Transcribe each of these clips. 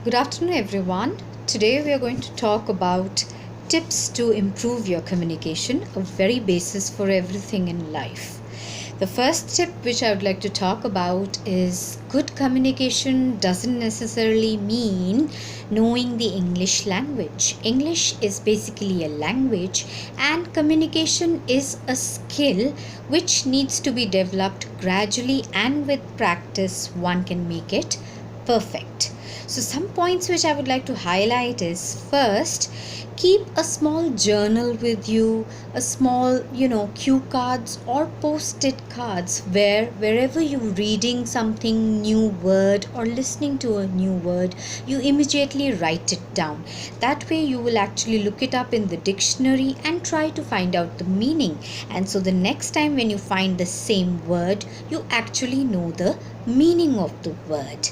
Good afternoon, everyone. Today we are going to talk about tips to improve your communication, a very basis for everything in life. The first tip which I would like to talk about is good communication doesn't necessarily mean knowing the English language. English is basically a language, and communication is a skill which needs to be developed gradually, and with practice, one can make it perfect. So, some points which I would like to highlight is first, keep a small journal with you, a small, cue cards or post it cards where wherever you're reading something new word or listening to a new word, you immediately write it down. That way, you will actually look it up in the dictionary and try to find out the meaning. And so, the next time when you find the same word, you actually know the meaning of the word.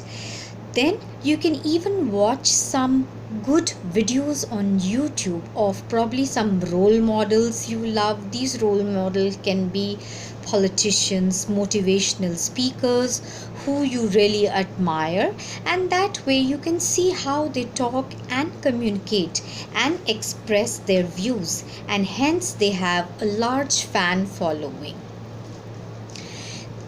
Then you can even watch some good videos on YouTube of probably some role models you love. These role models can be politicians, motivational speakers who you really admire, and that way you can see how they talk and communicate and express their views, and hence they have a large fan following.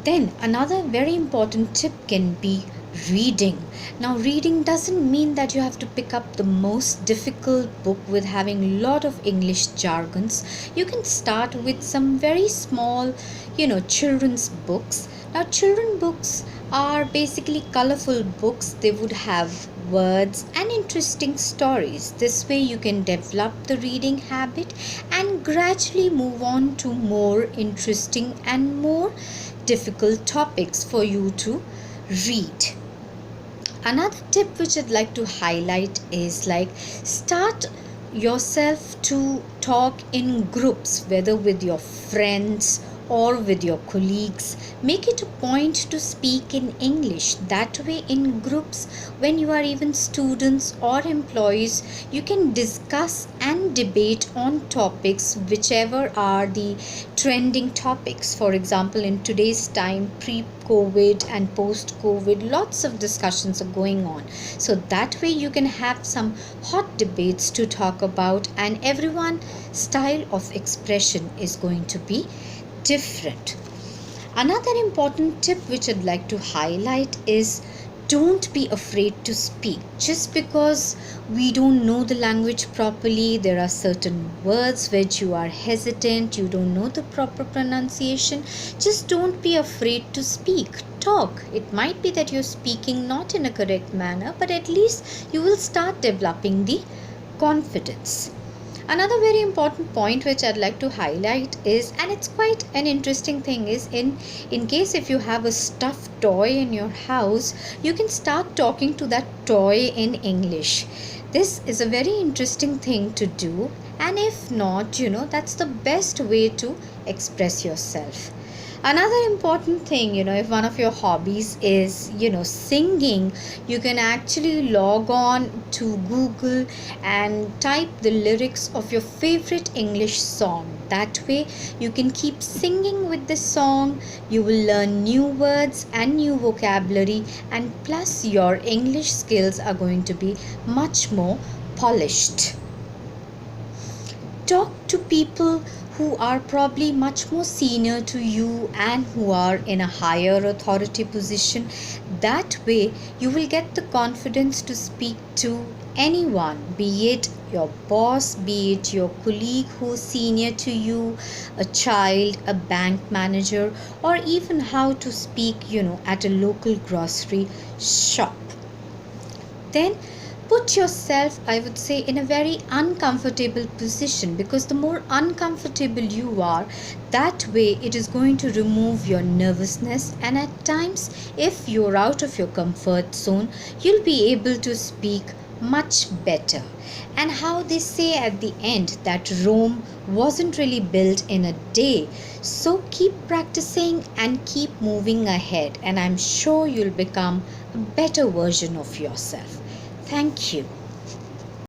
Then another very important tip can be reading. Now, reading doesn't mean that you have to pick up the most difficult book with having a lot of English jargons. You can start with some very small, children's books. Now, children books are basically colorful books. They would have words and interesting stories. This way you can develop the reading habit and gradually move on to more interesting and more difficult topics for you to read. Another tip which I'd like to highlight is start yourself to talk in groups, whether with your friends or with your colleagues. Make it a point to speak in English. That way, in groups, when you are even students or employees, you can discuss and debate on topics whichever are the trending topics. For example, in today's time, pre-COVID and post-COVID, lots of discussions are going on. So that way you can have some hot debates to talk about, and everyone's style of expression is going to be different. Another important tip which I'd like to highlight is don't be afraid to speak. Just because we don't know the language properly, there are certain words which you are hesitant, you don't know the proper pronunciation, just don't be afraid to speak. Talk. It might be that you're speaking not in a correct manner, but at least you will start developing the confidence. Another very important point which I'd like to highlight is, and it's quite an interesting thing, is in case if you have a stuffed toy in your house, you can start talking to that toy in English. This is a very interesting thing to do, and if not, that's the best way to express yourself. Another important thing, if one of your hobbies is, singing, you can actually log on to Google and type the lyrics of your favorite English song. That way, you can keep singing with the song, you will learn new words and new vocabulary, and plus, your English skills are going to be much more polished. Talk to people who are probably much more senior to you and who are in a higher authority position. That way, you will get the confidence to speak to anyone, be it your boss, be it your colleague who's senior to you, a child, a bank manager, or even how to speak, at a local grocery shop. Then put yourself, I would say, in a very uncomfortable position, because the more uncomfortable you are, that way it is going to remove your nervousness, and at times, if you're out of your comfort zone, you'll be able to speak much better. And how they say at the end that Rome wasn't really built in a day. So keep practicing and keep moving ahead, and I'm sure you'll become a better version of yourself. Thank you.